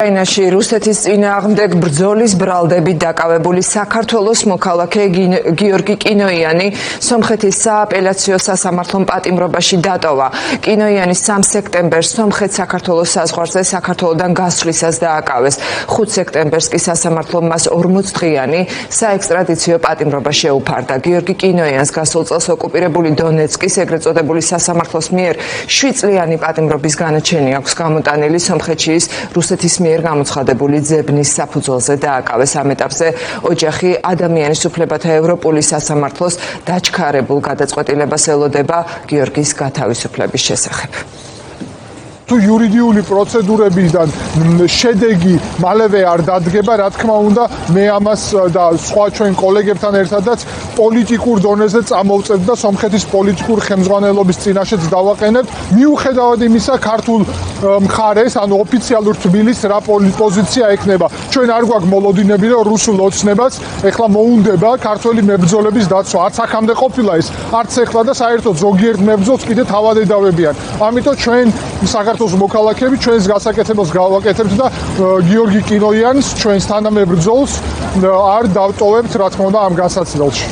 უკრაინაში რუსეთის წინააღმდეგ ბრძოლის ბრალდებით დაკავებული საქართველოს მოქალაქე გიორგი კინოიანი სომხეთის სააპელაციო სასამართლომ პატიმრობაში დატოვა. კინოიანი 3 სექტემბერს სომხეთ-საქართველოს საზღვარზე საქართველოდან გასვლისას დააკავეს. 5 სექტემბერს კი სასამართლომ მას 40 დღიანი საექსტრადიციო პატიმრობა შეუფარდა. გიორგი კინოიანს გასულ წელს ოკუპირებული დონეცკის ეგრეთ წოდებული სასამართლოს მიერ 7 წლიანი პატიმრობის განაჩენი აქვს გამოტანილი. სომხეთში ის რუსეთის გამოცხადებული ძებნის საფუძველზე დააკავეს. ამ ეტაპზე ოჯახი ადამიანის უფლებათა ევროპული სასამართლოს დაჩქარებულ გადაწყვეტილებას ელოდება გიორგის გათავისუფლების შესახებ. თუ იურიდიული პროცედურებიდან შედეგი მალევე არ დადგება, რა თქმა უნდა, მე ამას და სხვა ჩვენ კოლეგებთან ერთადაც პოლიტიკურ დონეზე წამოვწევთ და სომხეთის პოლიტიკურ ხელმძღვანელობის წინაშეც დავაყენებთ. მიუხედავად იმისა, ქართულ მხარეს, ანუ ოფიციალურ თბილისს რა პოზიცია ექნება. ჩვენ არ გვაქვს მოლოდინები, რომ რუსულ ოცნებას ეხლა მოუნდება ქართველი მებრძოლების დაცვა. არც აქამდე ყოფილა ეს, არც ეხლა და საერთოდ ზოგიერთ მებრძოლს კიდე თავად ედავებიან. ამიტომ ჩვენ საქართველოს მოქალაქეები ჩვენს გასაკეთებელს გავაკეთებთ და გიორგი კინოიანს ჩვენს თანამებრძოლს არ დავტოვებთ, რა თქმა უნდა, ამ განსაცდელში.